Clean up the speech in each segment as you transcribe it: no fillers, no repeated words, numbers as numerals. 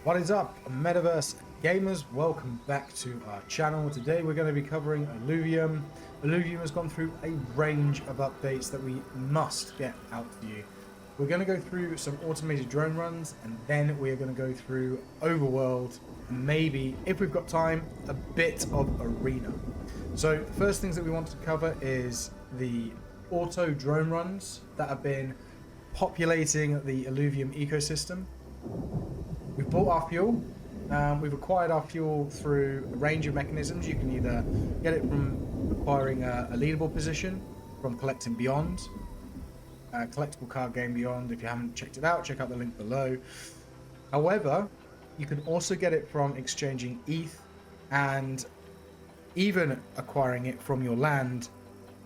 What is up, Metaverse gamers? Welcome back to our channel. Today we're going to be covering Illuvium. Illuvium has gone through a range of updates that we must get out to you. We're going to go through some automated drone runs, and then we're going to go through Overworld, and maybe, if we've got time, a bit of Arena. So the first things that we want to cover is the auto drone runs that have been populating the Illuvium ecosystem. We've bought our fuel. We've acquired our fuel through a range of mechanisms. You can either get it from acquiring a leaderboard position, from collecting Beyond, a collectible card game Beyond. If you haven't checked it out, check out the link below. However, you can also get it from exchanging ETH and even acquiring it from your land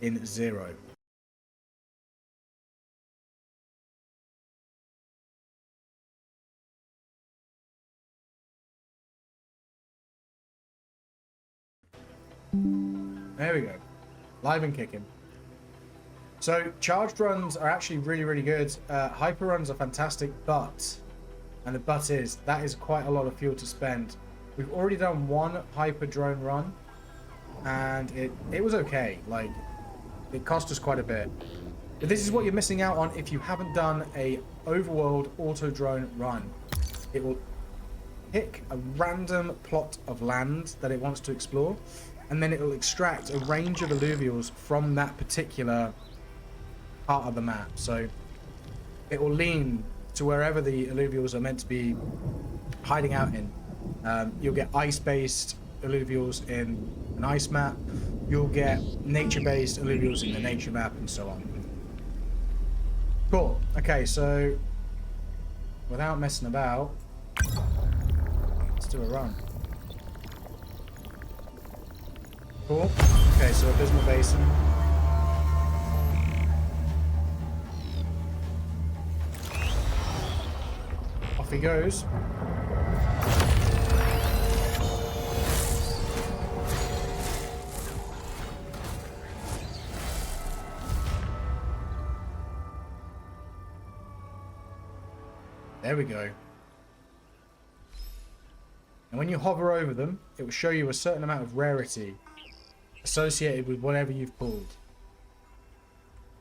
in Zero. There we go. Live and kicking. So charged runs are actually really good. Hyper runs are fantastic, and the but is that is quite a lot of fuel to spend. We've already done one hyper drone run, and it was okay. Like, it cost us quite a bit. But this is what you're missing out on if you haven't done a Overworld auto drone run. It will pick a random plot of land that it wants to explore, and then it will extract a range of alluvials from that particular part of the map. So it will lean to wherever the alluvials are meant to be hiding out in. You'll get ice-based alluvials in an ice map. You'll get nature-based alluvials in the nature map, and so on. Cool. Okay, so without messing about, let's do a run. Cool. Okay, so Abysmal Basin. Off he goes. There we go. And when you hover over them, it will show you a certain amount of rarity associated with whatever you've pulled.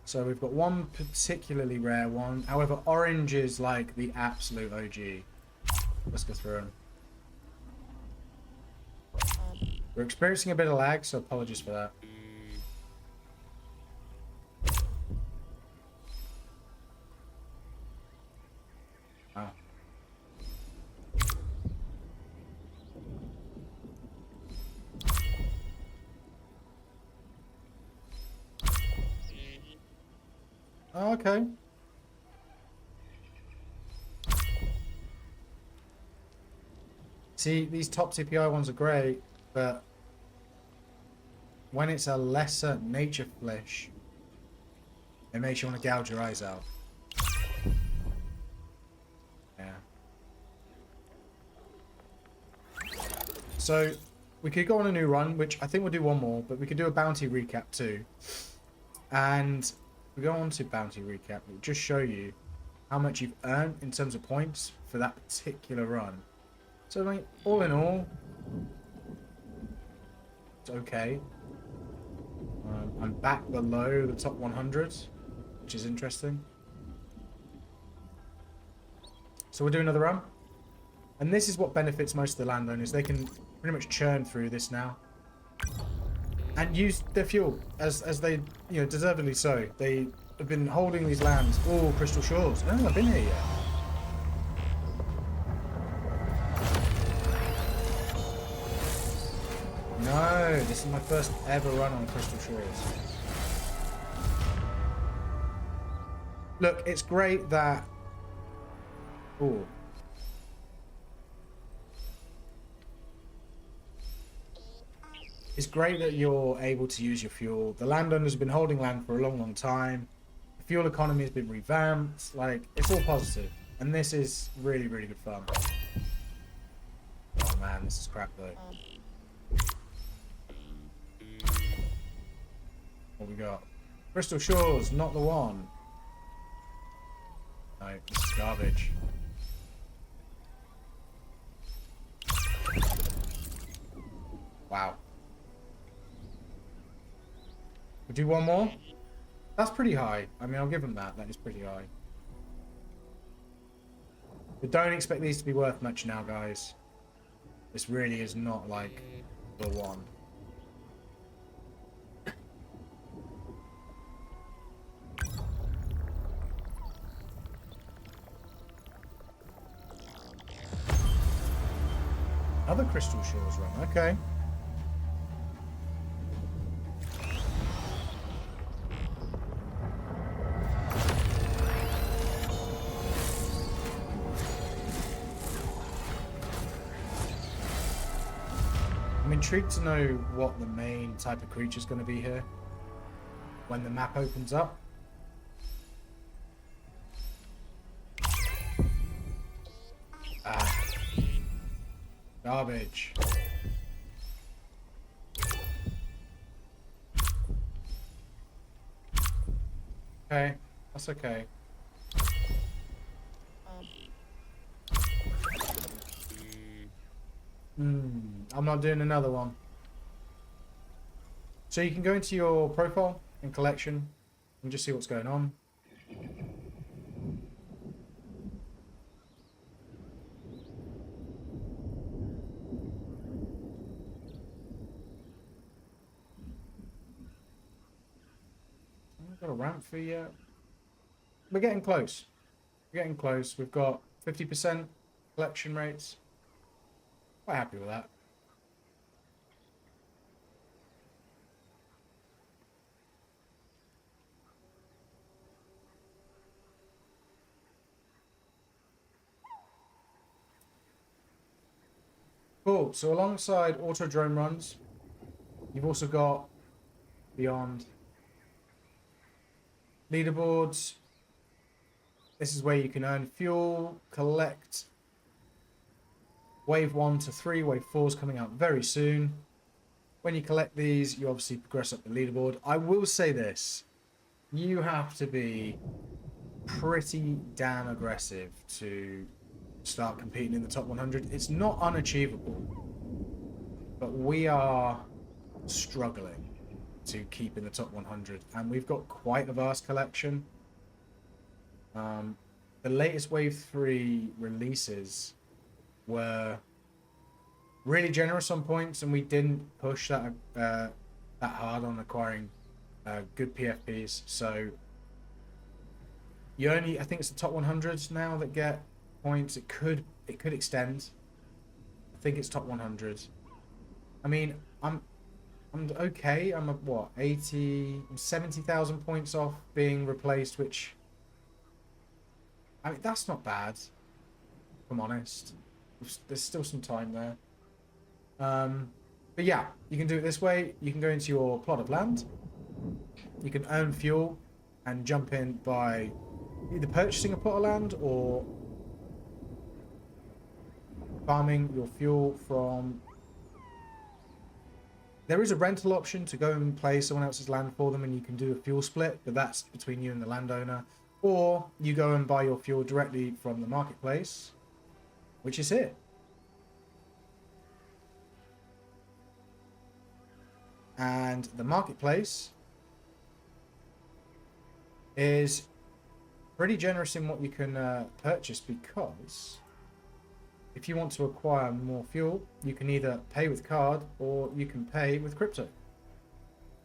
So we've got one particularly rare one. However, orange is like the absolute OG. Let's go through them. We're experiencing a bit of lag, so apologies for that. Wow. Oh, okay. See, these top CPI ones are great, but when it's a lesser nature flesh, it makes you want to gouge your eyes out. Yeah. So we could go on a new run, which I think we'll do one more, but we could do a bounty recap too. And we go on to bounty recap. We'll just show you how much you've earned in terms of points for that particular run. So, I mean, all in all, it's okay. I'm back below the top 100, which is interesting. So we'll do another run. And this is what benefits most of the landowners. They can pretty much churn through this now and use their fuel as they, you know, deservedly so. They have been holding these lands. Oh, Crystal Shores. I don't think I've been here yet. No, this is my first ever run on Crystal Shores. Look, it's great that... Oh. It's great that you're able to use your fuel. The landowners have been holding land for a long time. The fuel economy has been revamped. Like, it's all positive. And this is really good fun. Oh man, this is crap though. What we got? Crystal Shores, not the one. No, this is garbage. Wow. We'll do one more. That's pretty high. I mean, I'll give them that. That is pretty high. But don't expect these to be worth much now, guys. This really is not like the one. Other crystal shores run. Okay. I'm intrigued to know what the main type of creature is going to be here when the map opens up. Ah. Garbage. Okay, that's okay. I'm not doing another one. So you can go into your profile and collection and just see what's going on. I've got a ramp for you yet. We're getting close. We're getting close. We've got 50% collection rates. Quite happy with that. Cool. So alongside auto drone runs, you've also got beyond leaderboards. This is where you can earn fuel, collect wave 1 to 3, wave 4 is coming out very soon. When you collect these, you obviously progress up the leaderboard. I will say this, you have to be pretty damn aggressive to start competing in the top 100. It's not unachievable, but we are struggling to keep in the top 100, and we've got quite a vast collection. The latest wave 3 releases were really generous on points, and we didn't push that that hard on acquiring good PFPs. So you only, I think it's the top 100 now that get points. It could extend. I think it's top 100. I mean, I'm okay. I'm at what, 70,000 points off being replaced, which, I mean, that's not bad, if I'm honest. There's still some time there. But yeah, you can do it this way. You can go into your plot of land. You can earn fuel and jump in by either purchasing a plot of land or farming your fuel from... There is a rental option to go and play someone else's land for them, and you can do a fuel split, but that's between you and the landowner. Or you go and buy your fuel directly from the marketplace, which is here. And the marketplace is pretty generous in what you can purchase, because if you want to acquire more fuel, you can either pay with card or you can pay with crypto.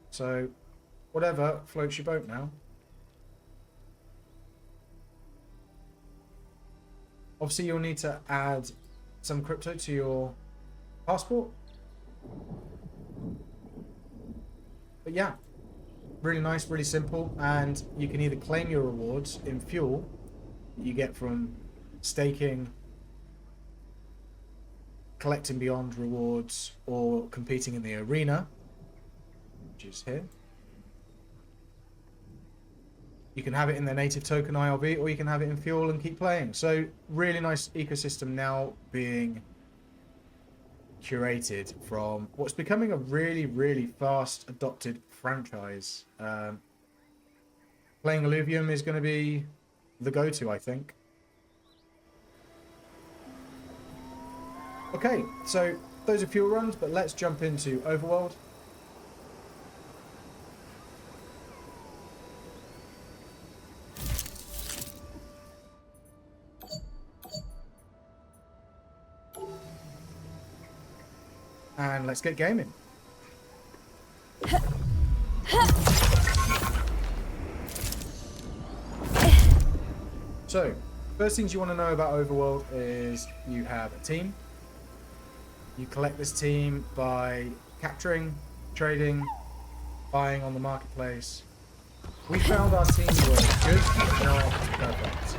So whatever floats your boat now. Obviously, you'll need to add some crypto to your passport. But yeah, really nice, really simple. And you can either claim your rewards in fuel that you get from staking, collecting beyond rewards, or competing in the arena, which is here. You can have it in the native token IRV, or you can have it in fuel and keep playing. So really nice ecosystem now being curated from what's becoming a really, really fast adopted franchise. Playing Illuvium is going to be the go-to, I think. Okay, so those are fuel runs, but let's jump into Overworld. And let's get gaming. So, first things you want to know about Overworld is you have a team. You collect this team by capturing, trading, buying on the marketplace. We found our team was good, but not perfect.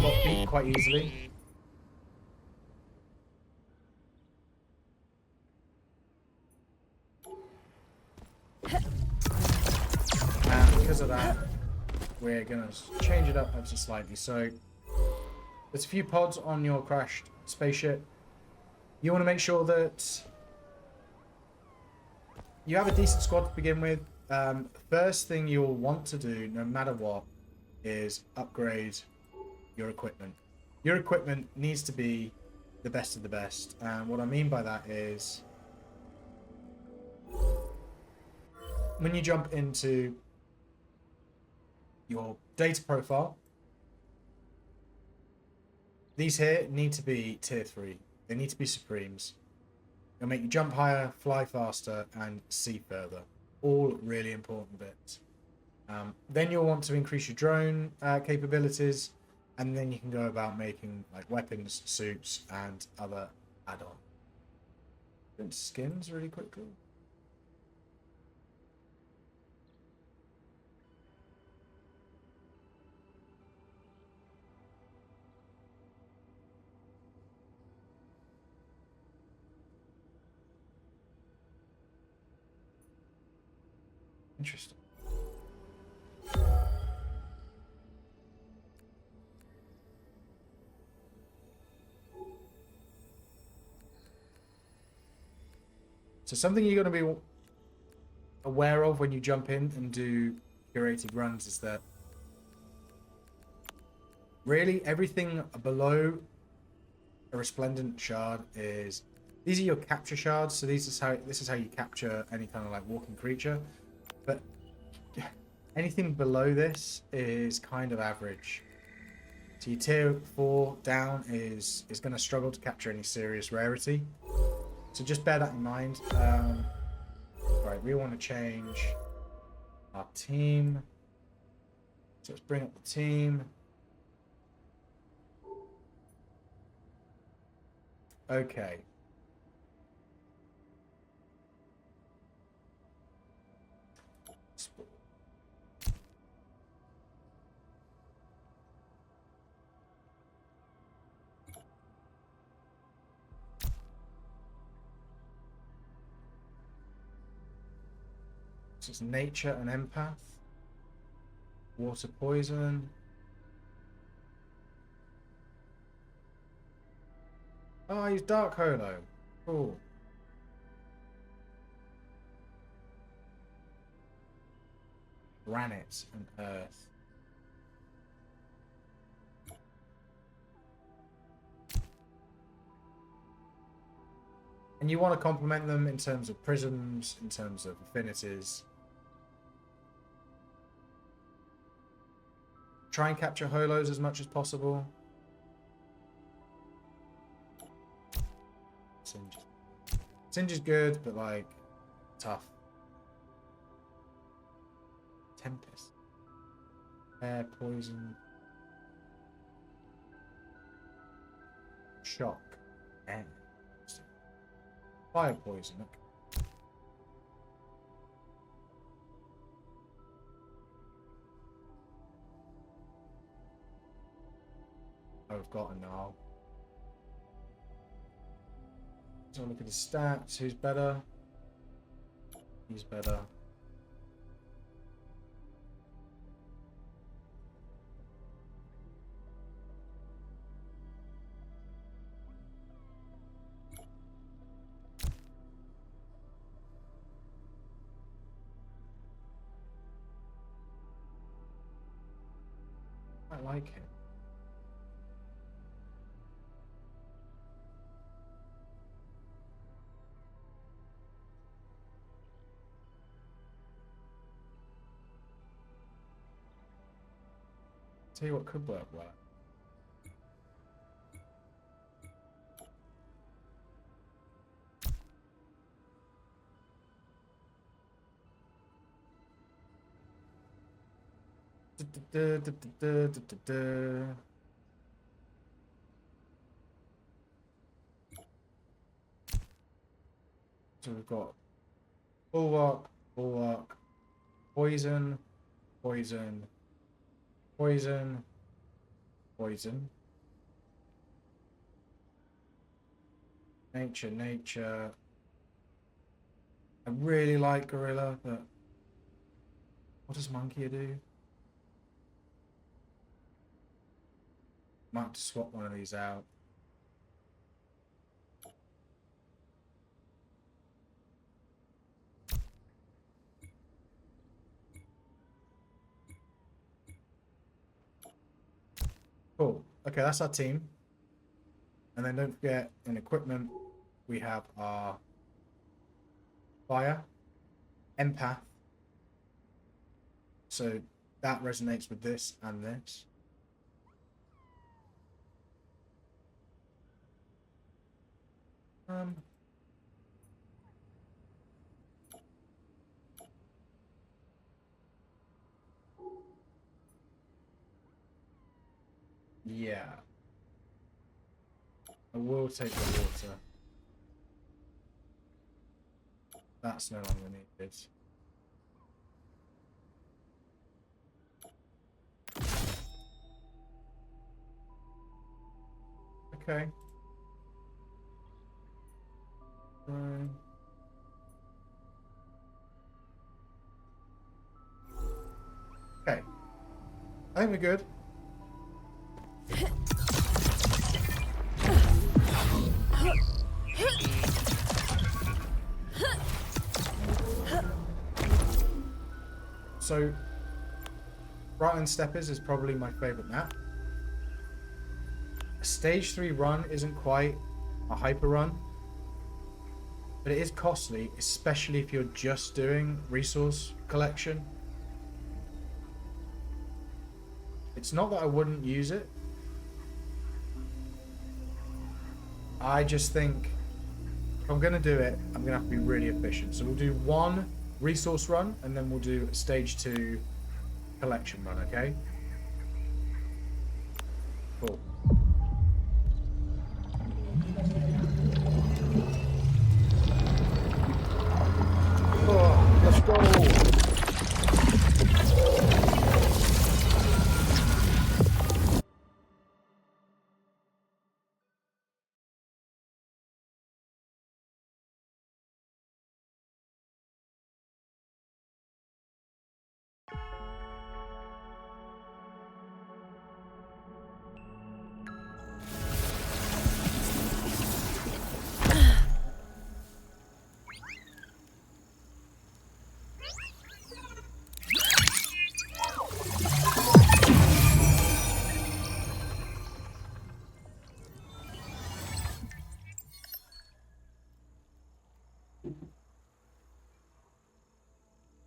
Got beat quite easily. And because of that, we're going to change it up ever so slightly. So there's a few pods on your crashed spaceship. You want to make sure that you have a decent squad to begin with. First thing you'll want to do, no matter what, is upgrade your equipment. Your equipment needs to be the best of the best. And what I mean by that is when you jump into your data profile, these here need to be tier 3. They need to be supremes. It'll make you jump higher, fly faster, and see further. All really important bits. Then you'll want to increase your drone capabilities, and then you can go about making like weapons, suits, and other add-on. Skins really quickly. Interesting. So something you're going to be aware of when you jump in and do curated runs is that really everything below a resplendent shard is, these are your capture shards. So this is how you capture any kind of like walking creature. But anything below this is kind of average. So your tier 4 down is going to struggle to capture any serious rarity. So just bear that in mind. Right, we want to change our team. So let's bring up the team. Okay. So it's nature and empath. Water poison. Oh, he's dark holo. Cool. Granite and earth. And you want to complement them in terms of prisms, in terms of affinities. Try and capture holos as much as possible. Singe. Singe is good, but like tough. Tempest. Air poison. Shock. Air. Fire poison. Okay. I've got a now. So look at his stats. Who's better? He's better. I like him. Tell you what could work well. So we've got bulwark, bulwark, poison, poison, poison, poison. Nature, nature. I really like gorilla, but what does monkey do? Might have to swap one of these out. Cool. Okay, that's our team. And then don't forget, in equipment, we have our fire, empath. So that resonates with this and this. Yeah. I will take the water. That's no longer needed. Okay. Okay. I think we're good. So, Brighton Steppers is probably my favorite map. A stage 3 run isn't quite a hyper run, but it is costly, especially if you're just doing resource collection. It's not that I wouldn't use it. I just think if I'm going to do it, I'm going to have to be really efficient. So we'll do one resource run, and then we'll do a stage 2 collection run, okay? Cool. Oh, let's go!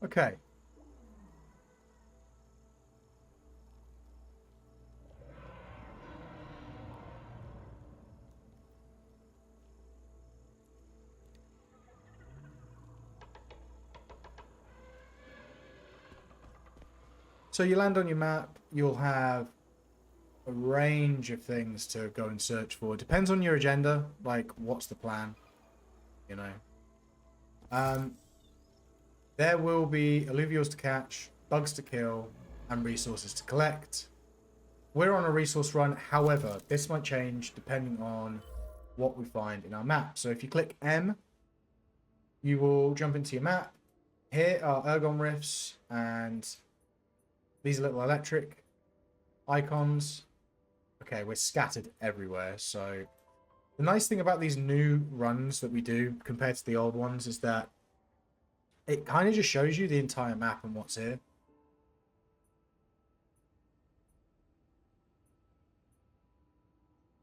Okay. So you land on your map, you'll have a range of things to go and search for. It depends on your agenda, like what's the plan, you know. There will be alluvials to catch, bugs to kill, and resources to collect. We're on a resource run, however, this might change depending on what we find in our map. So if you click M, you will jump into your map. Here are ergon rifts, and these are little electric icons. Okay, we're scattered everywhere. So the nice thing about these new runs that we do compared to the old ones is that it kind of just shows you the entire map and what's here.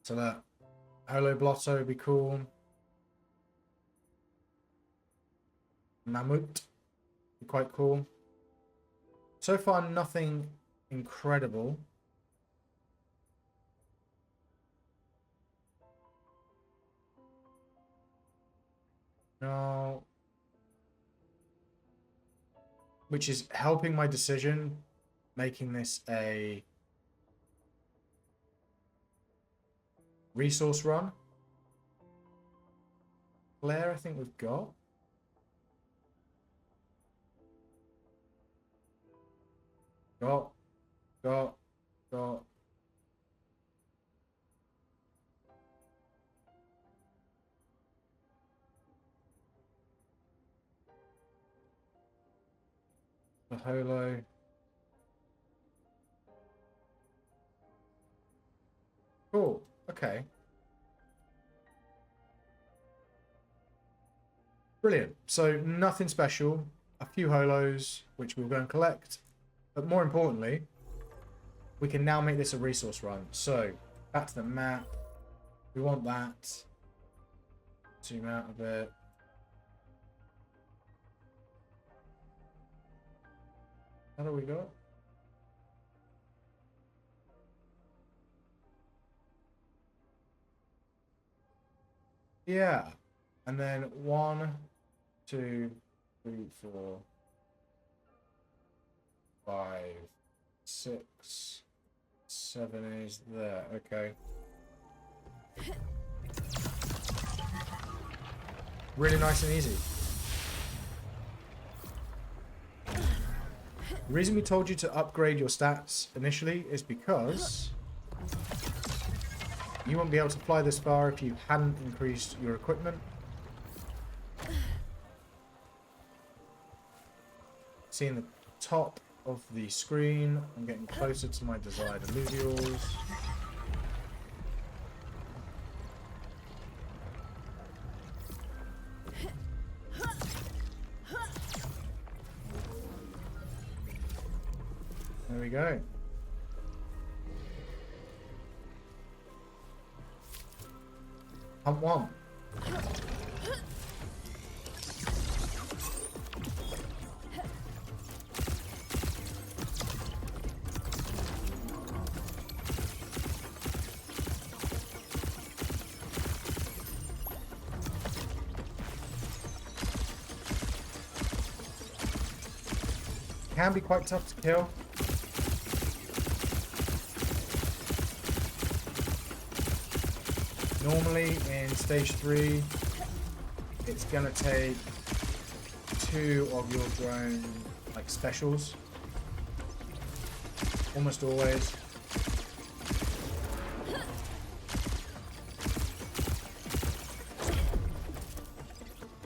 So that HOLO Blotto would be cool. Mammoth be quite cool. So far, nothing incredible. No. Which is helping my decision, making this a resource run. Flare, I think we've got. Got. The HOLO. Cool. Okay. Brilliant. So nothing special. A few HOLOs, which we'll go and collect. But more importantly, we can now make this a resource run. So back to the map. We want that. Zoom out a bit. How do we go? Yeah. And then 1, 2, 3, 4, 5, 6, 7 is there. Okay. Really nice and easy. The reason we told you to upgrade your stats initially is because you won't be able to fly this far if you hadn't increased your equipment. Seeing the top of the screen, I'm getting closer to my desired alluvials. There we go. Hunt 1. Can be quite tough to kill. Normally in stage 3, it's gonna take 2 of your drone like specials. Almost always.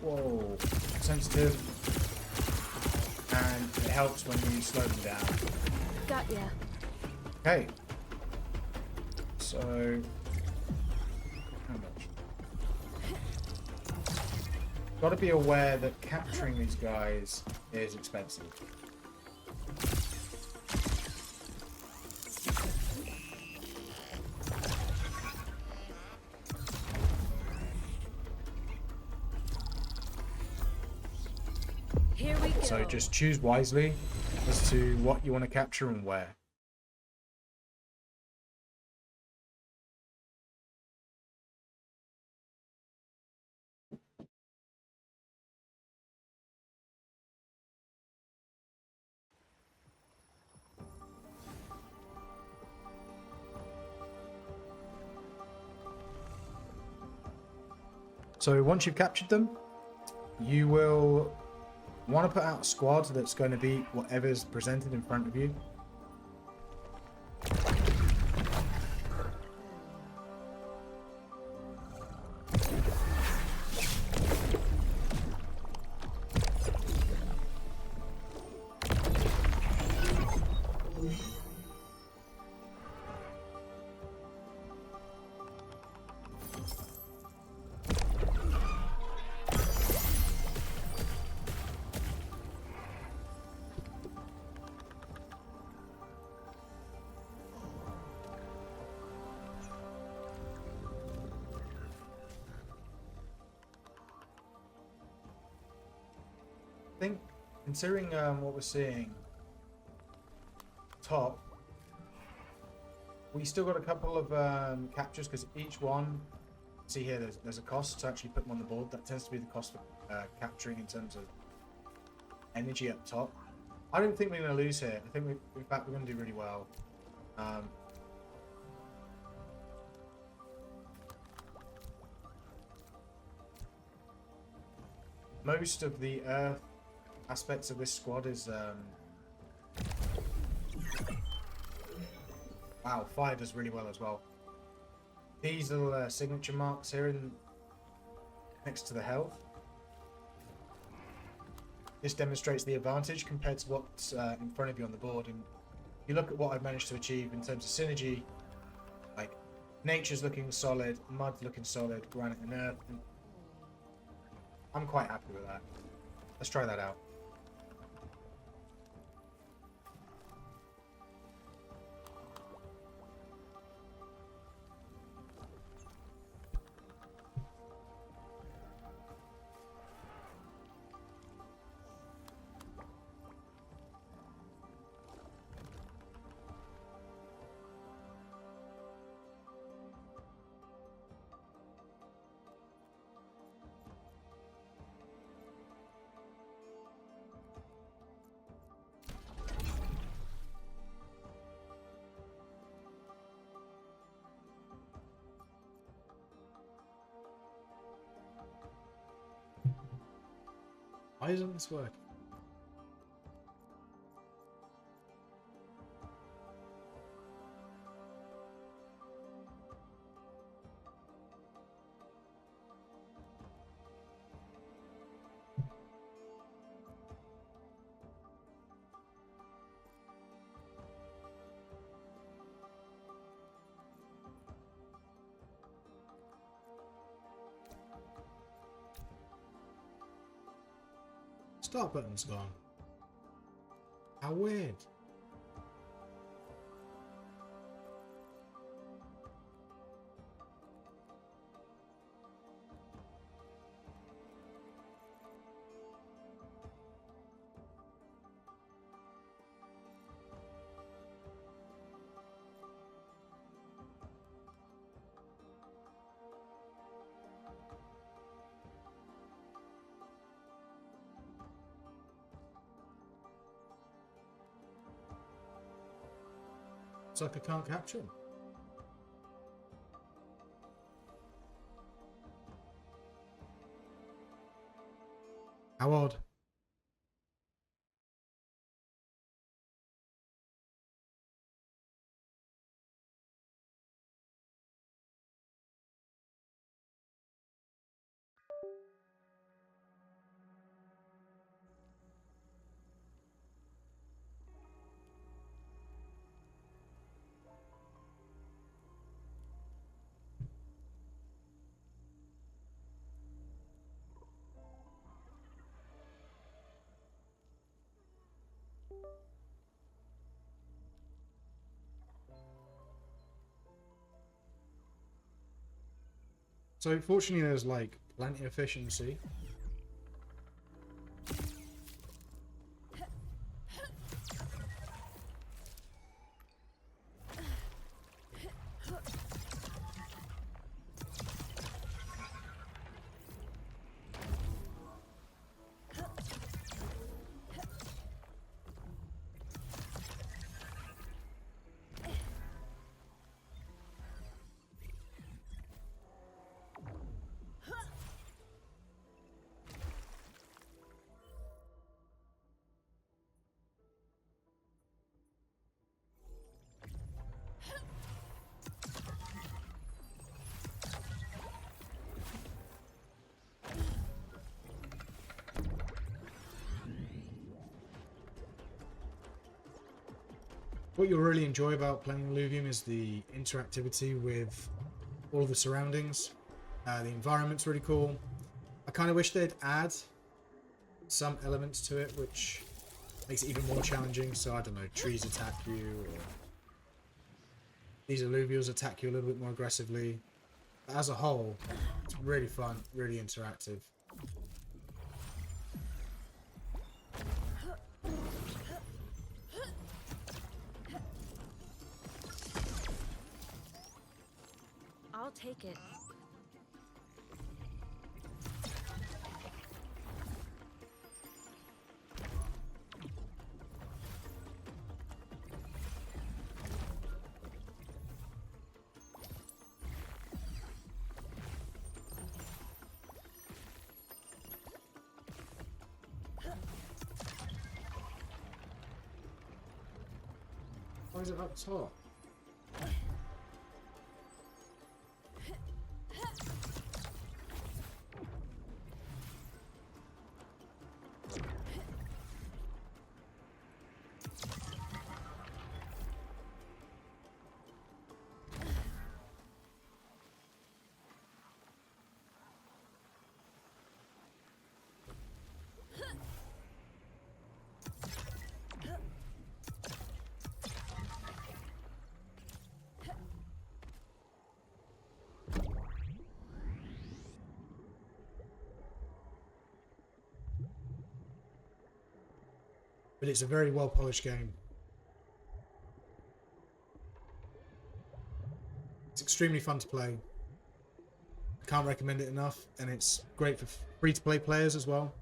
Whoa, sensitive. And it helps when you slow them down. Got ya. Okay. So how much? Got to be aware that capturing these guys is expensive. Here we go. So just choose wisely as to what you want to capture and where. So once you've captured them, you will want to put out a squad that's going to be whatever's presented in front of you. I think, considering what we're seeing, top, we still got a couple of captures because each one See here, there's a cost to actually put them on the board. That tends to be the cost for capturing in terms of energy up top. I don't think we're going to lose here. I think, in fact, we're going to do really well. Most of the earth aspects of this squad is... wow, fire does really well as well. These little signature marks here next to the health. This demonstrates the advantage compared to what's in front of you on the board. And you look at what I've managed to achieve in terms of synergy, like nature's looking solid, mud's looking solid, granite and earth. And I'm quite happy with that. Let's try that out. Why isn't this working? Start button's gone. How weird. It's like I can't capture him. How odd. So fortunately there's like plenty of efficiency. What you'll really enjoy about playing Illuvium is the interactivity with all of the surroundings. The environment's really cool. I kind of wish they'd add some elements to it which makes it even more challenging. So I don't know, trees attack you, or these alluvials attack you a little bit more aggressively. But as a whole, it's really fun, really interactive. I'll take it. Why is it up top? But it's a very well polished game. It's extremely fun to play. I can't recommend it enough, and it's great for free to play players as well.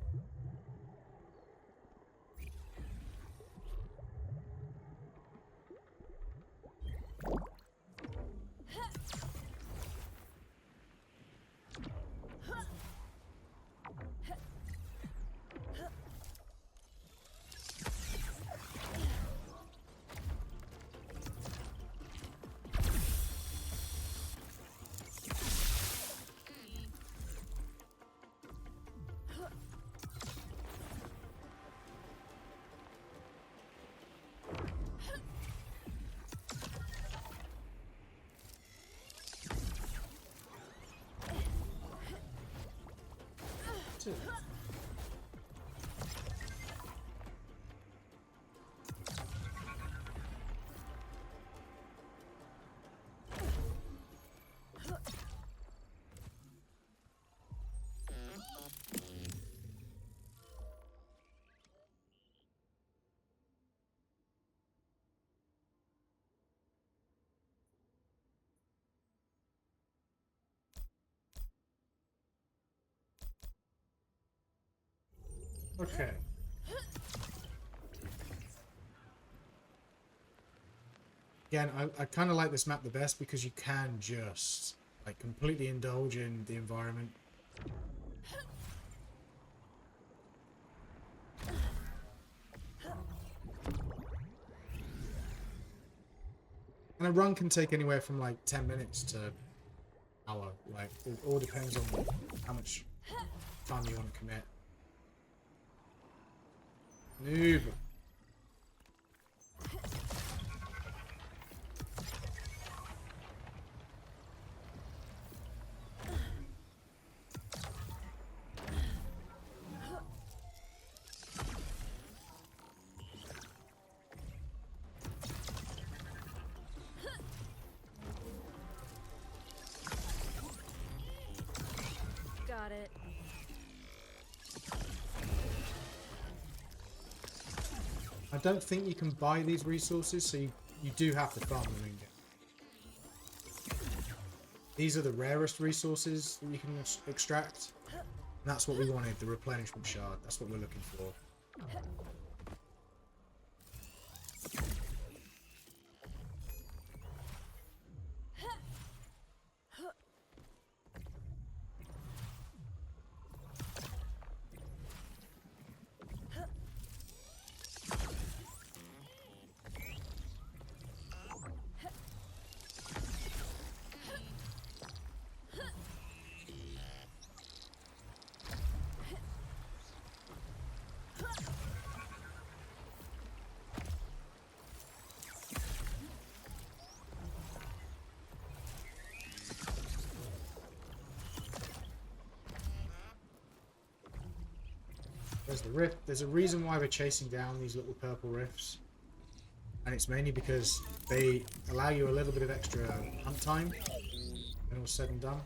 Okay. Again, I kind of like this map the best because you can just like completely indulge in the environment. And a run can take anywhere from like 10 minutes to an hour. Like, it all depends on how much time you want to commit. Noob. Got it. I don't think you can buy these resources, so you do have to farm them in game. These are the rarest resources that you can extract. And that's what we wanted, the replenishment shard. That's what we're looking for. There's the rift. There's a reason why we're chasing down these little purple rifts. And it's mainly because they allow you a little bit of extra hunt time when all's said and done.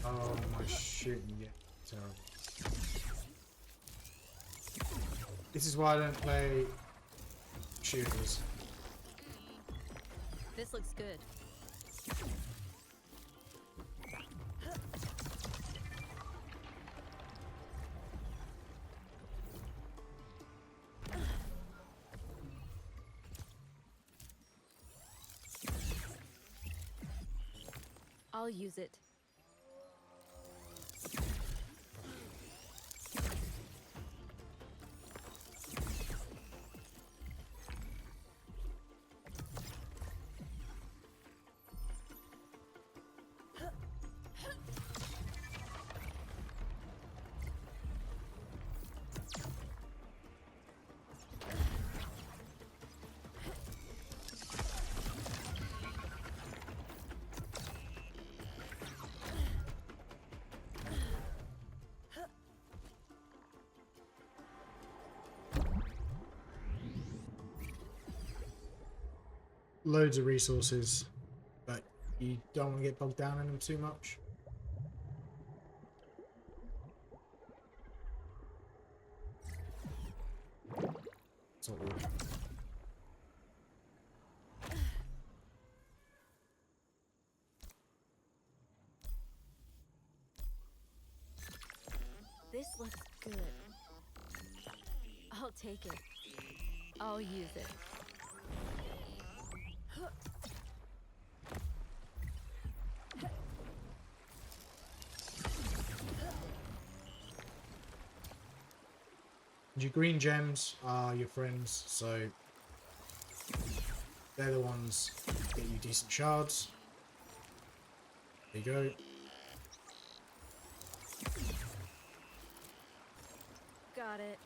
Oh, my shooting, yeah. Terrible. This is why I don't play shooters. This looks good. I'll use it. Loads of resources, but you don't want to get bogged down in them too much. It's not really. This looks good. I'll take it. I'll use it. Your green gems are your friends, so they're the ones that get you decent shards. There you go. Got it.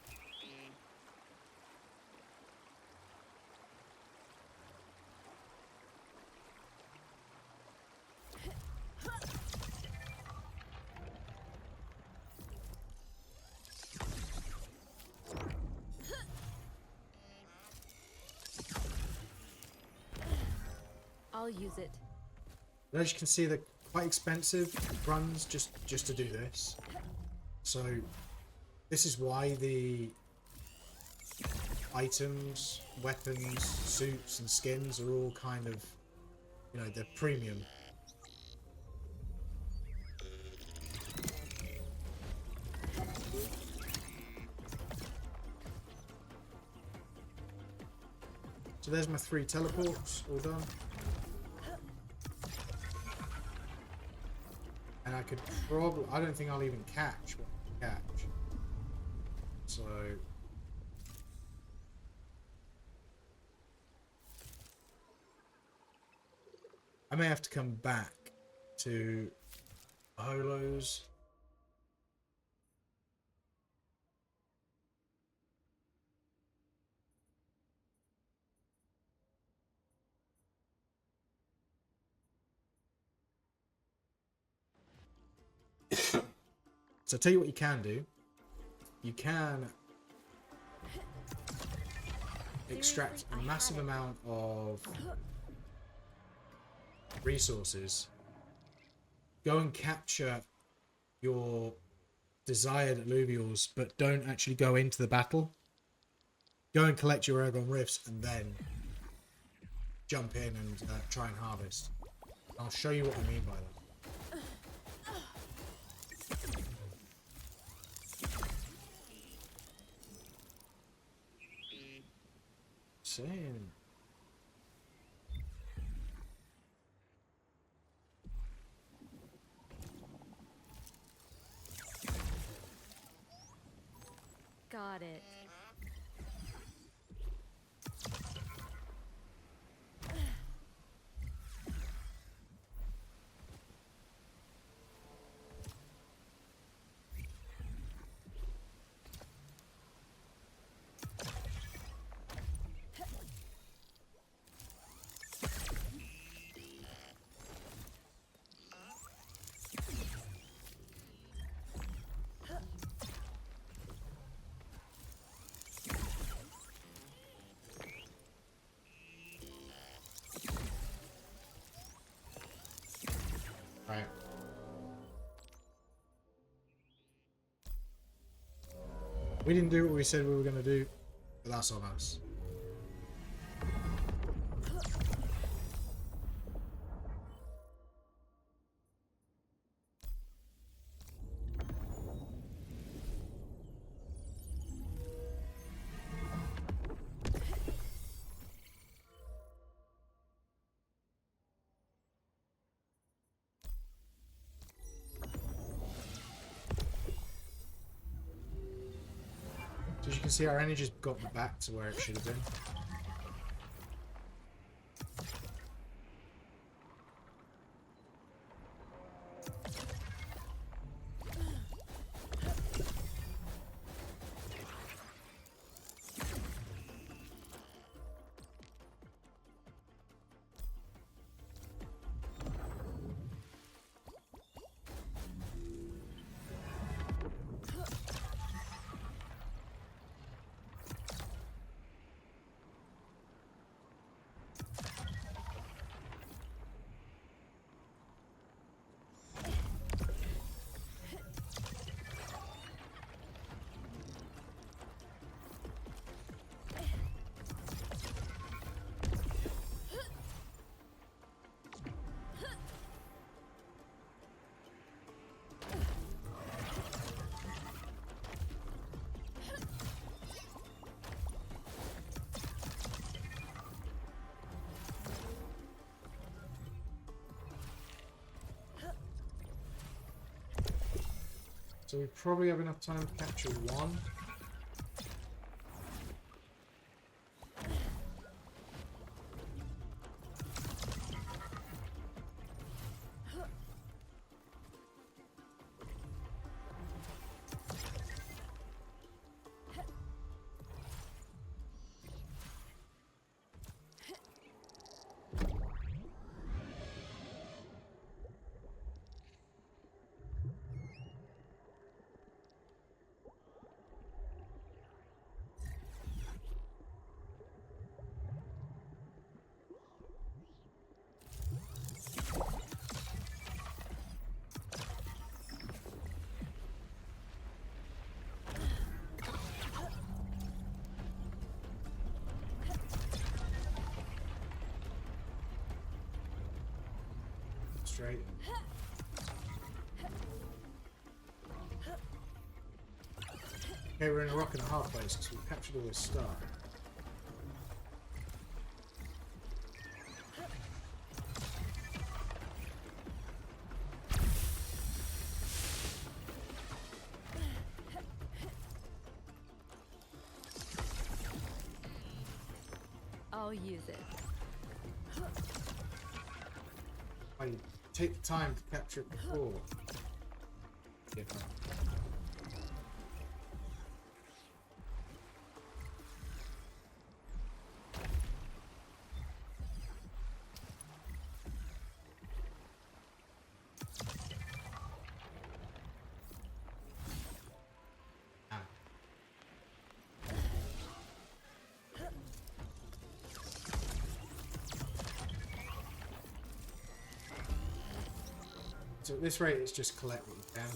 I'll use it. But as you can see, they're quite expensive runs just to do this. So this is why the items, weapons, suits and skins are all kind of, you know, they're premium. So there's my 3 teleports, all done. And I could probably, I don't think I'll even catch what I catch. So I may have to come back to HOLOs. So I'll tell you what you can do. You can extract a massive amount of resources. Go and capture your desired alluvials, but don't actually go into the battle. Go and collect your Ergon Rifts and then jump in and try and harvest. I'll show you what I mean by that. Saying. Got it. Right. We didn't do what we said we were going to do, but that's on us. can see our energy's gotten back to where it should have been. So we probably have enough time to capture one. Straight. Okay, we're in a rock and a hard place because we've captured all this stuff. I'll use it. I take the time to capture it before. Yeah. So at this rate, it's just collect what you can.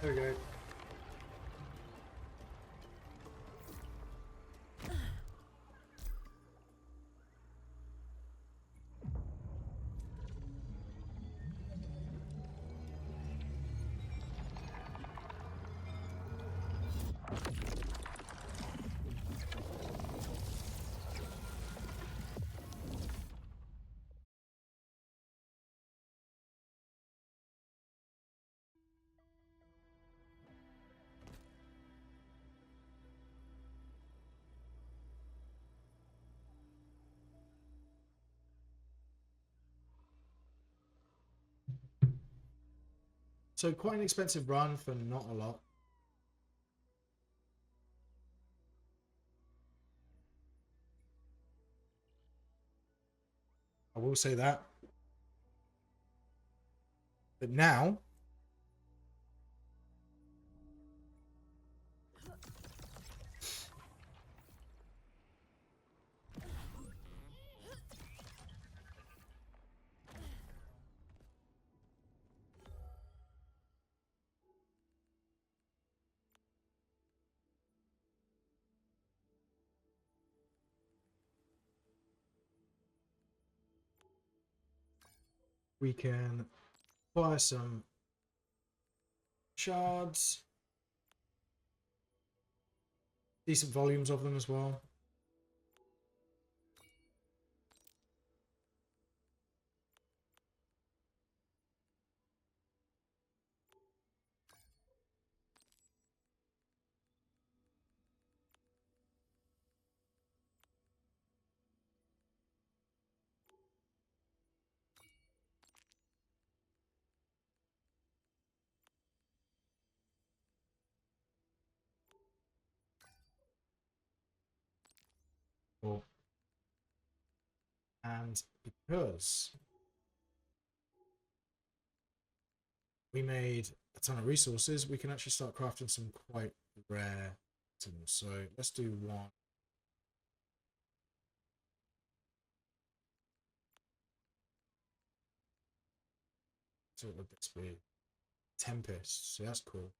There we go. So quite an expensive run for not a lot. I will say that. But now we can acquire some Shards. Decent volumes of them as well. Cool. And because we made a ton of resources, we can actually start crafting some quite rare items. So let's do one. So what would this be? Tempest. So that's cool.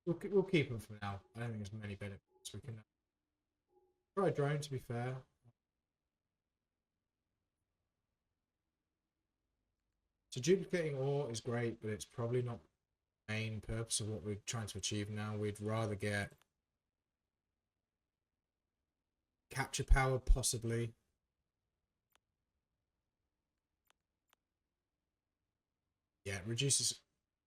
We'll keep them for now. I don't think there's many benefits. We can try a drone, to be fair. So duplicating ore is great, but it's probably not the main purpose of what we're trying to achieve now. We'd rather get capture power, possibly. Yeah, it reduces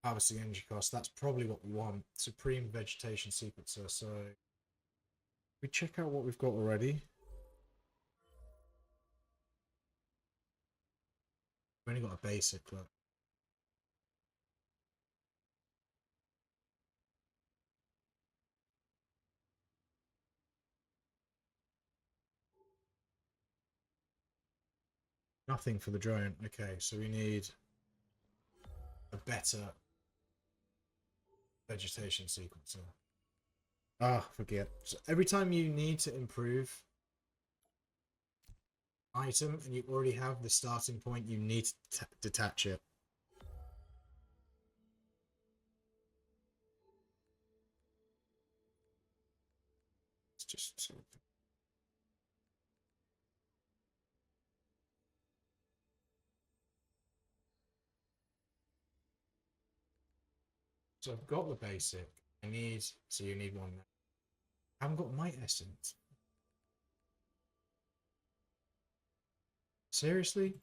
harvesting energy costs. That's probably what we want. Supreme vegetation sequencer. So we check out what we've got already. We've only got a basic, look. Nothing for the drone. Okay, so we need a better vegetation sequencer. Ah, forget. So every time you need to improve item and you already have the starting point, you need to detach it. It's just sort of... So I've got the basic. I need... So you need one now. I haven't got Might Essence. Seriously?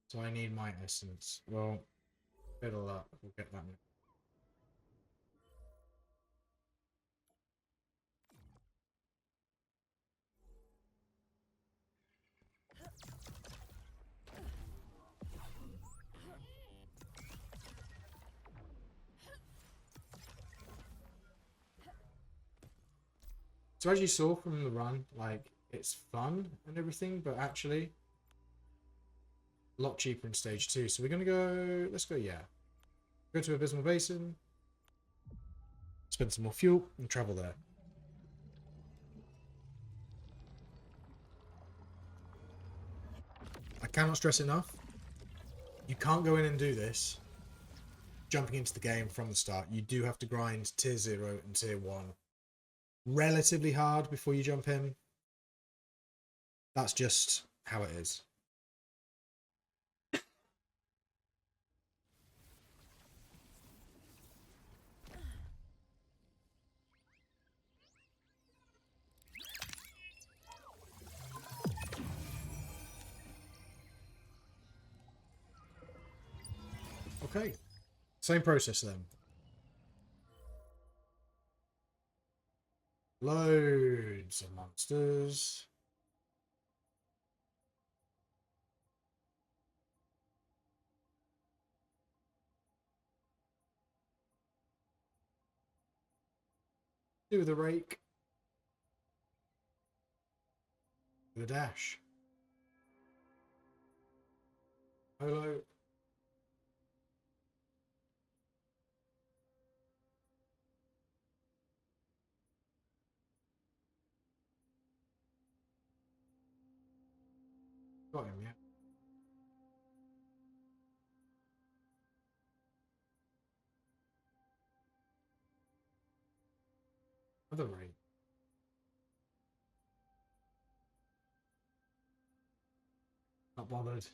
So I need Might Essence. Well, fiddle up. We'll get that. So as you saw from the run, like, it's fun and everything, but actually a lot cheaper in stage 2. So we're going to go... Let's go, yeah. Go to Abysmal Basin. Spend some more fuel and travel there. I cannot stress enough. You can't go in and do this jumping into the game from the start. You do have to grind tier 0 and tier 1 relatively hard before you jump in. That's just how it is. Okay, same process then. Loads of monsters. Do the rake. The dash. Holo. Got him, yeah. Other rate. Not bothered.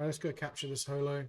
Right, let's go capture this holo.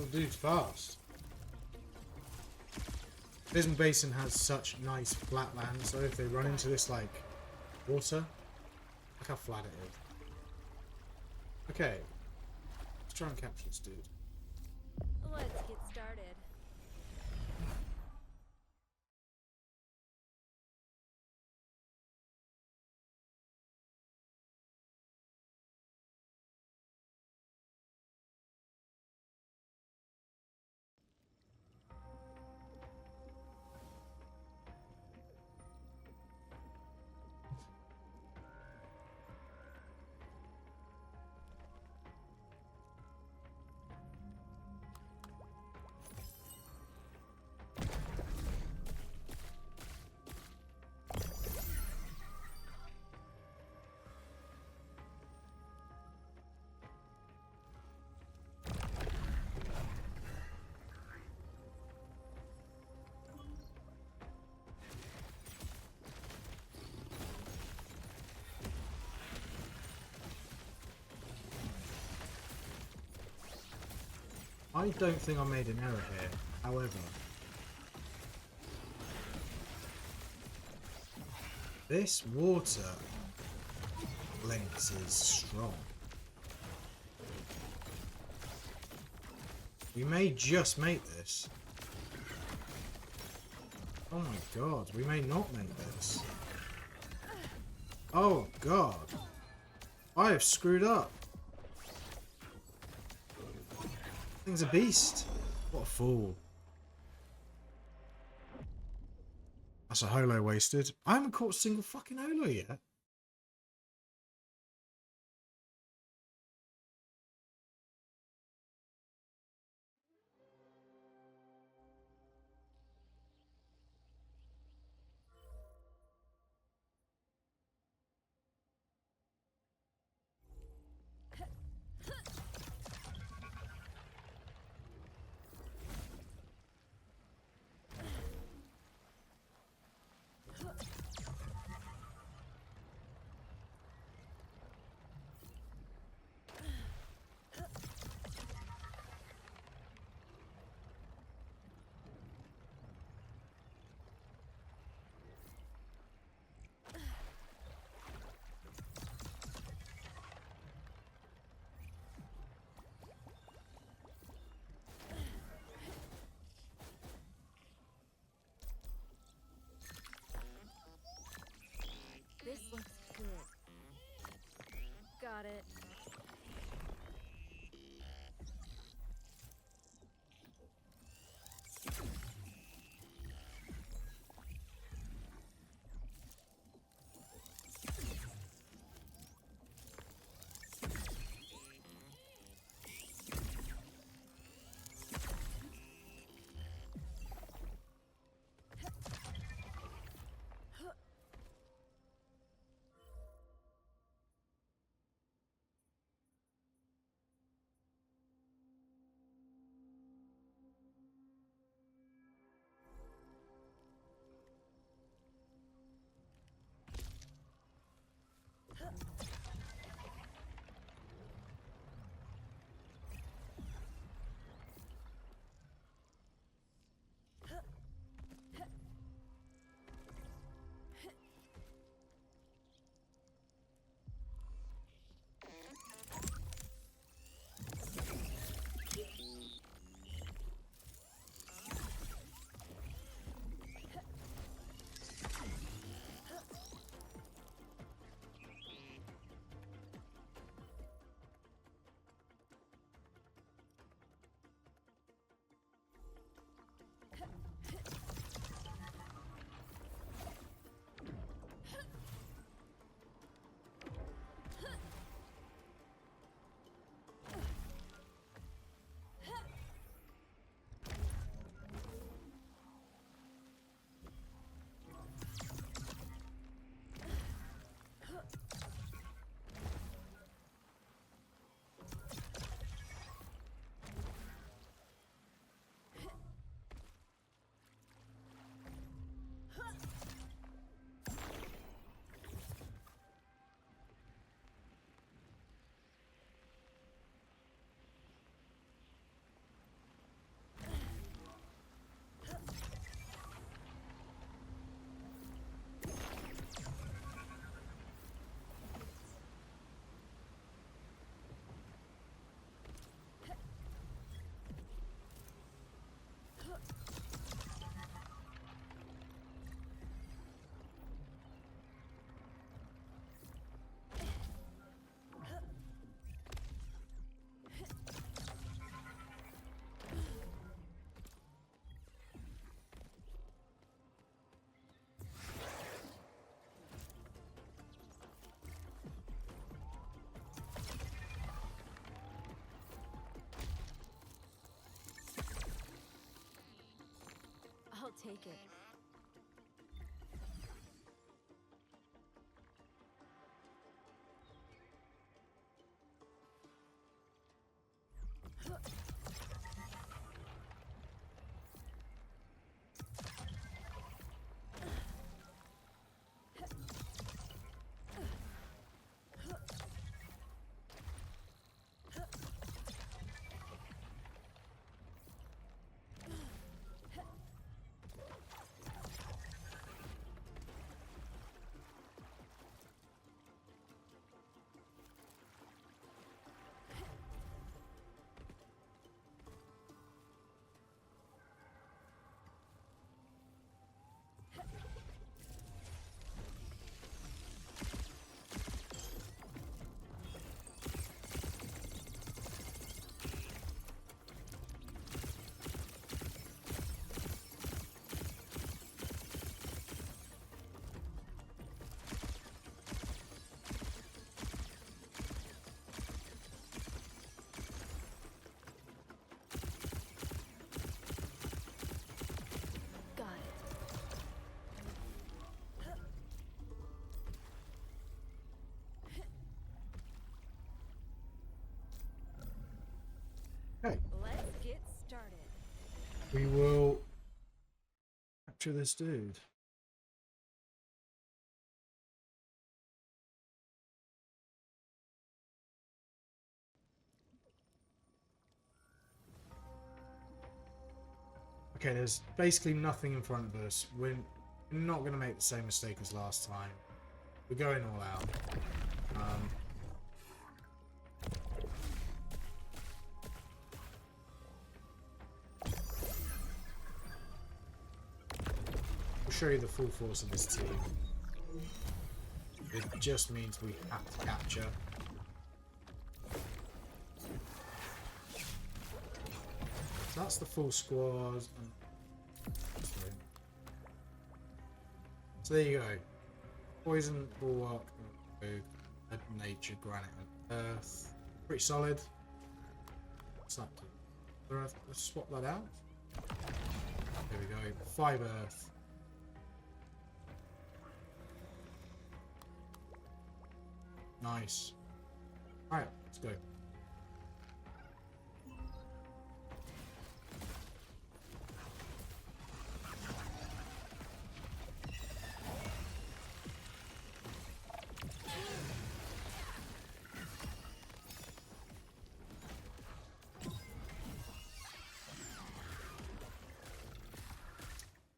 Oh, dude's fast. Abysmal Basin has such nice flat land, so if they run into this like water, look how flat it is. Okay, let's try and capture this dude. Let's get started. I don't think I made an error here, however. This water lynx is strong. We may just make this. Oh my god, we may not make this. Oh god. I have screwed up. Thing's a beast. What a fool. That's a holo wasted. I haven't caught a single fucking holo yet. take it. Got it. Okay, Let's get started. we will capture this dude. Okay, there's basically nothing in front of us. We're not going to make the same mistake as last time. We're going all out. We'll show you the full force of this team. It just means we have to capture. So that's the full squad. So there you go. Poison, bulwark, nature, granite, and earth. Pretty solid. What's that do? Let's swap that out. There we go. 5 earth. Nice. Alright, let's go.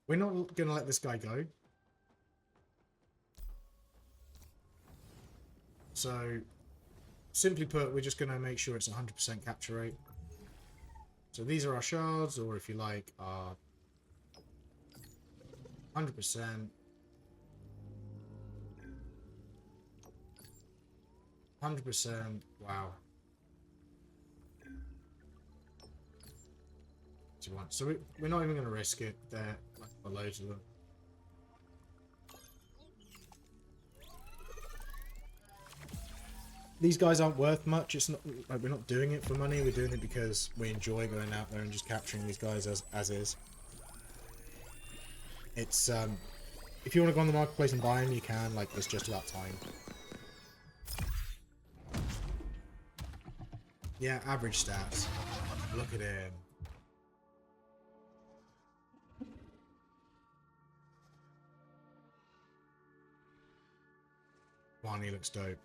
We're not going to let this guy go. So, simply put, we're just going to make sure it's 100% capture rate. So these are our shards, or if you like, our 100%. 100%. Wow. So we're not even going to risk it. There are loads of them. These guys aren't worth much. It's not like we're not doing it for money. We're doing it because we enjoy going out there and just capturing these guys as is. It's if you want to go on the marketplace and buy them, you can. Like, it's just about time. Yeah, average stats. Look at him. Barney looks dope.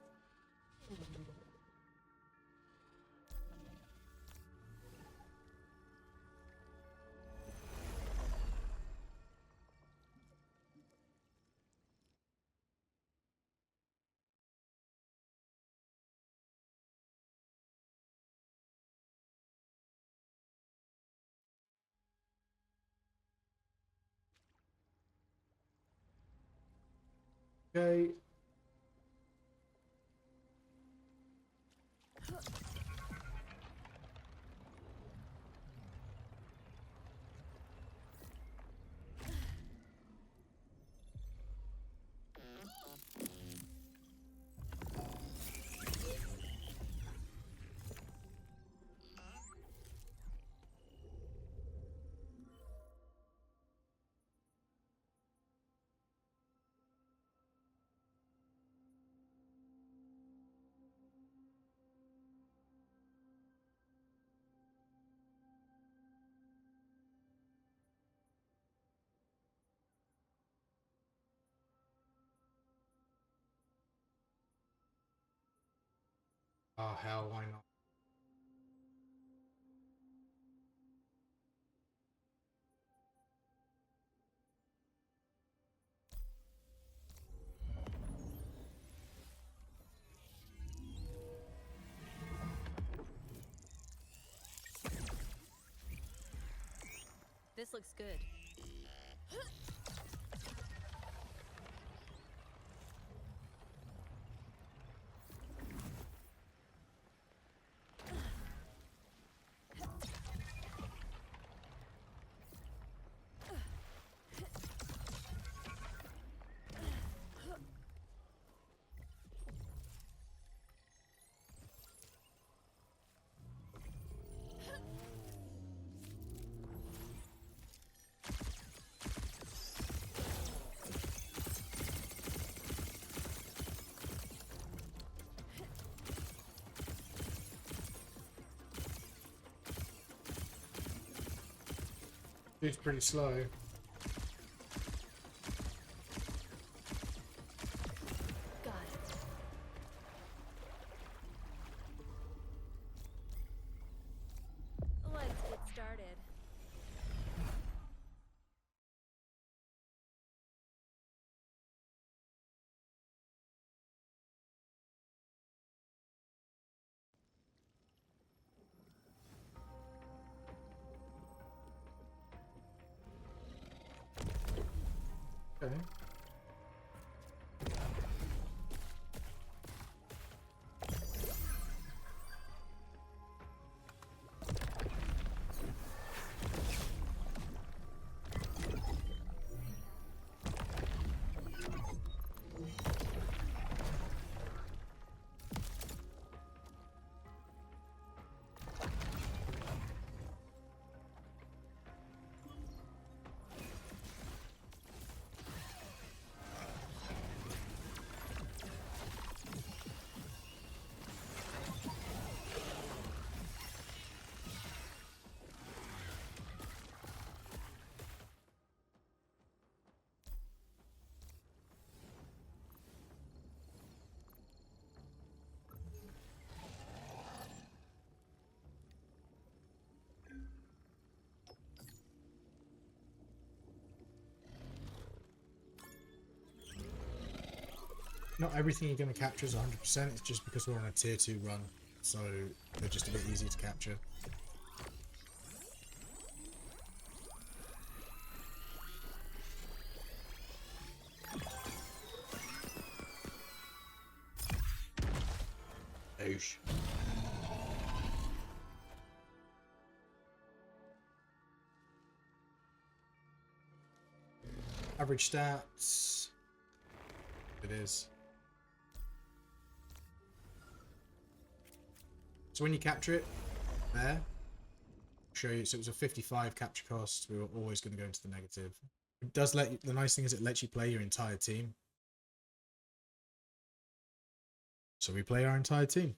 Okay. Oh, hell, why not? This looks good. Dude's pretty slow. Got it. Let's get started. Okay. Not everything you're going to capture is 100%, it's just because we're on a tier 2 run, so they're just a bit easier to capture. Oosh. Average stats. It is. So when you capture it, there, show you, so it was a 55 capture cost. We were always going to go into the negative. It does let you, the nice thing is it lets you play your entire team. So we play our entire team.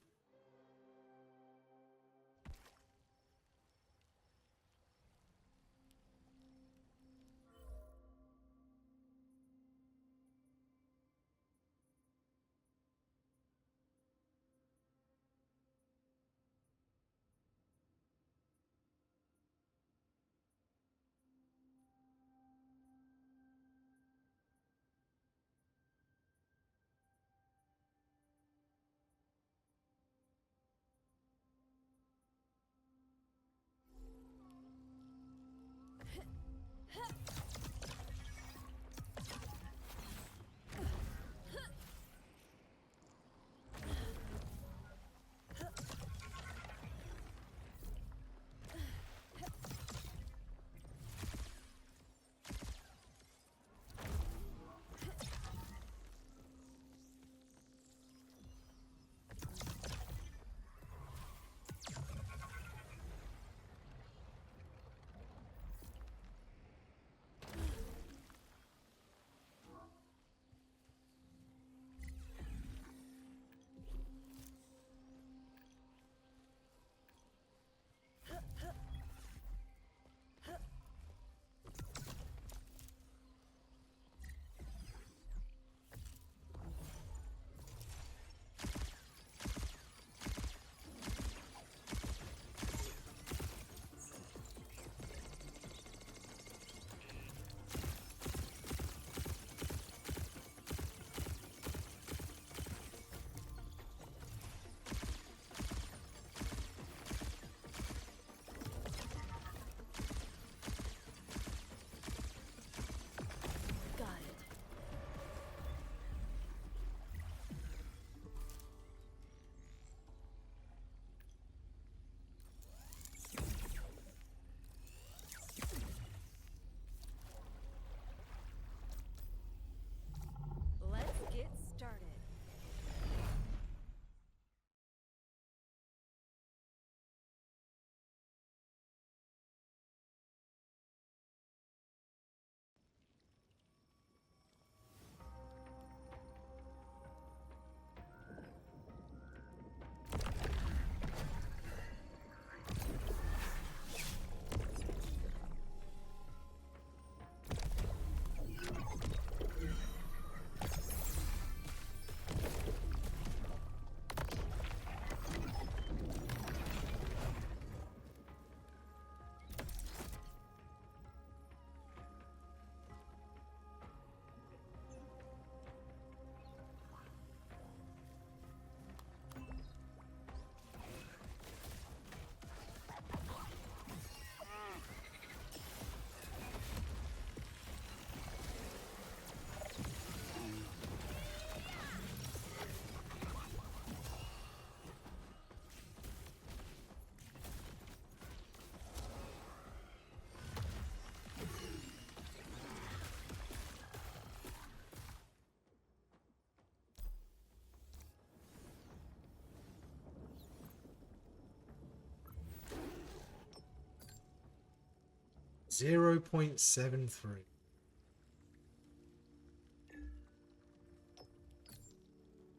0.73.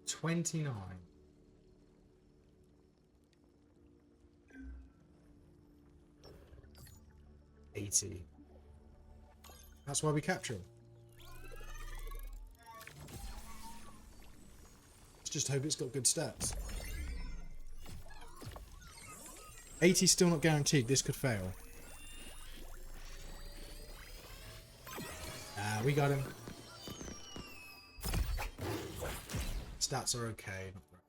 $29. 80. That's why we capture them. Let's just hope it's got good stats. 80 still not guaranteed. This could fail. Ah, we got him. Stats are okay. Not great.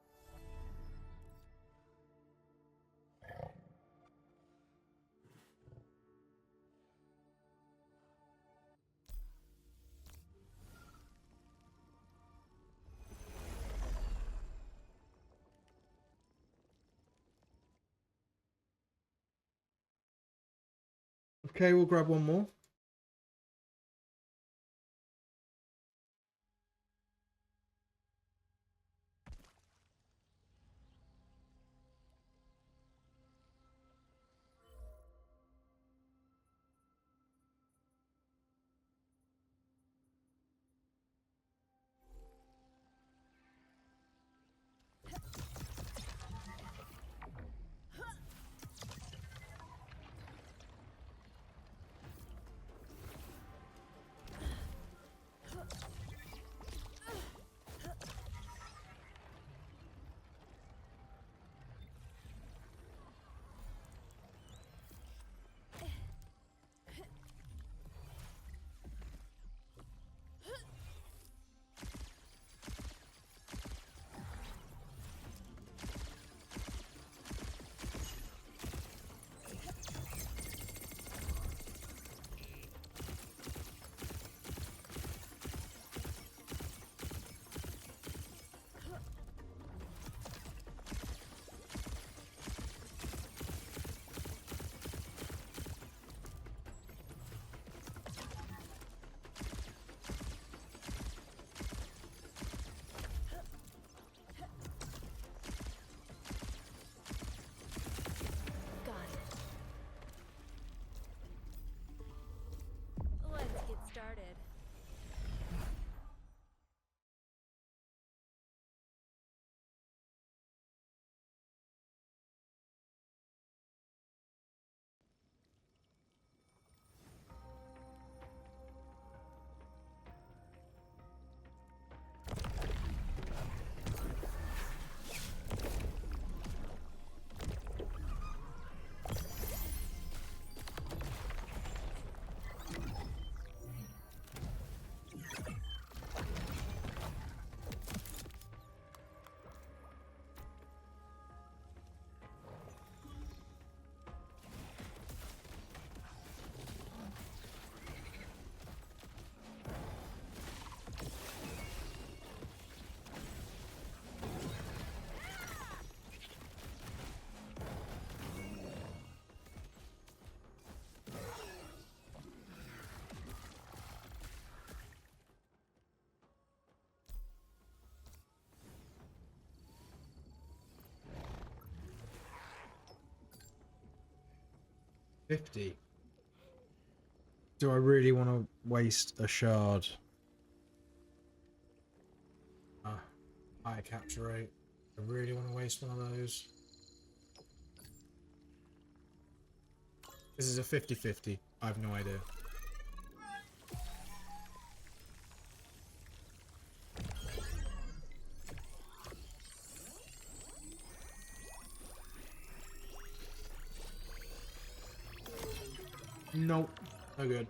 Okay, we'll grab one more. Got it. Let's get started. $50. Do I really want to waste a shard? Higher capture rate. I really want to waste one of those. This is a 50-50. I have no idea. Nope. No good.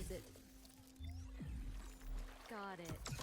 use it. Got it.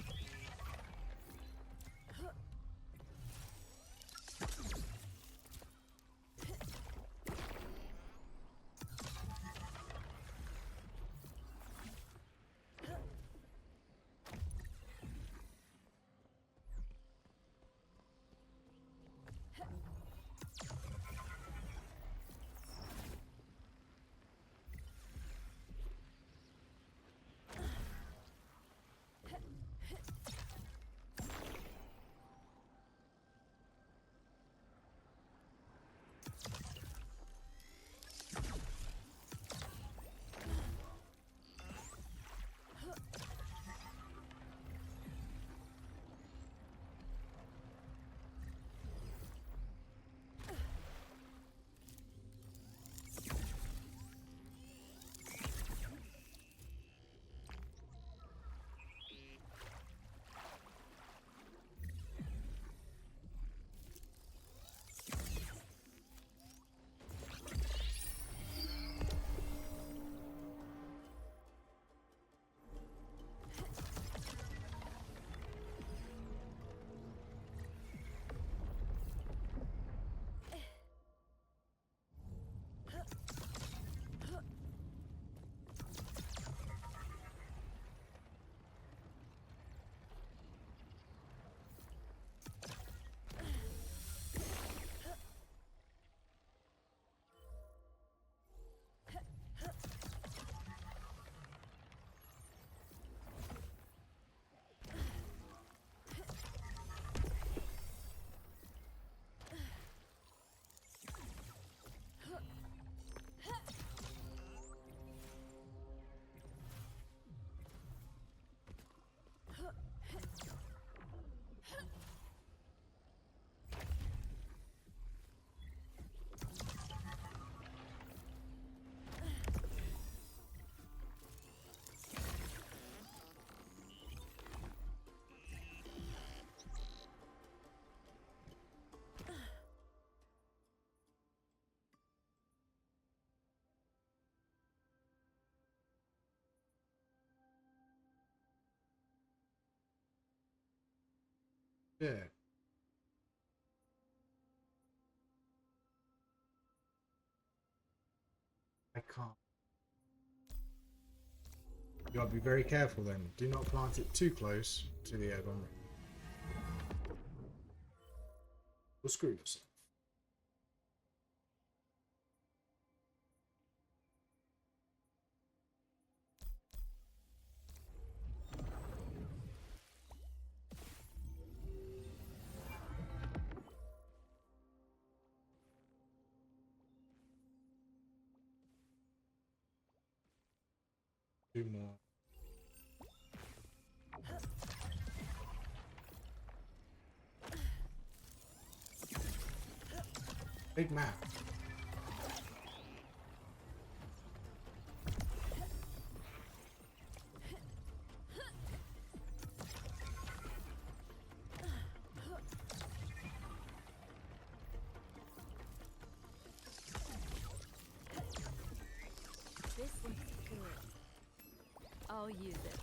Yeah. I can't. You gotta be very careful then. Do not plant it too close to the airborne. We'll screw yourself. Two more. Big map. This looks good. I'll use it.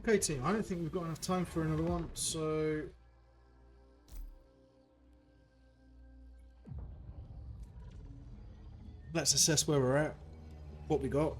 Okay, team, I don't think we've got enough time for another one, so let's assess where we're at, what we got.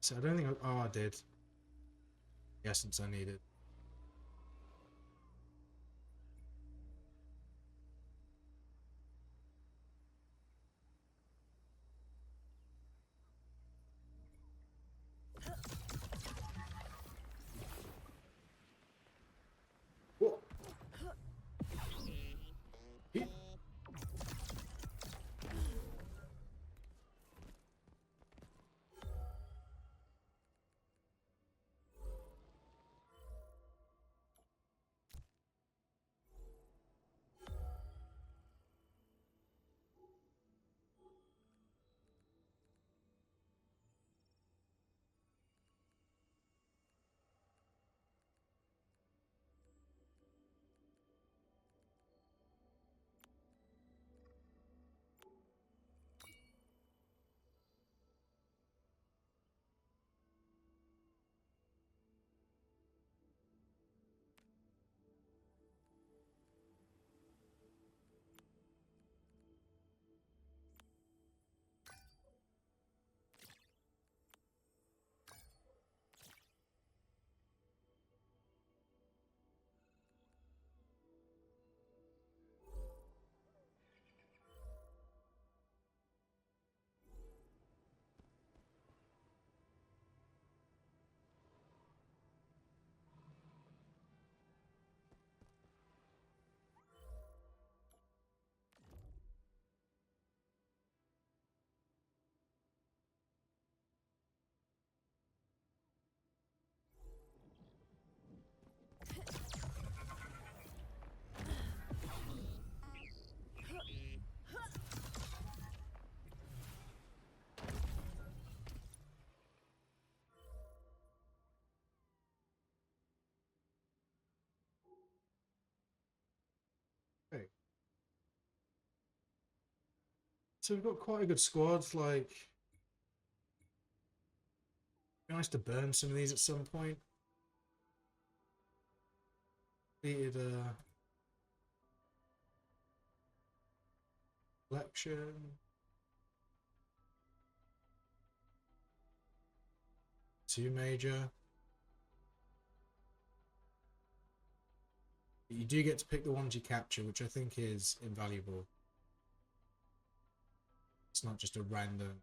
So I don't think I... Oh, I did. The essence I needed. Whoa. Yeet. Okay. So we've got quite a good squad. Like, be nice to burn some of these at some point. Completed a collection. 2 major. But you do get to pick the ones you capture, which I think is invaluable. It's not just a random.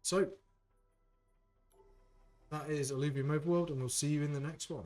So that is Illuvium Overworld, and we'll see you in the next one.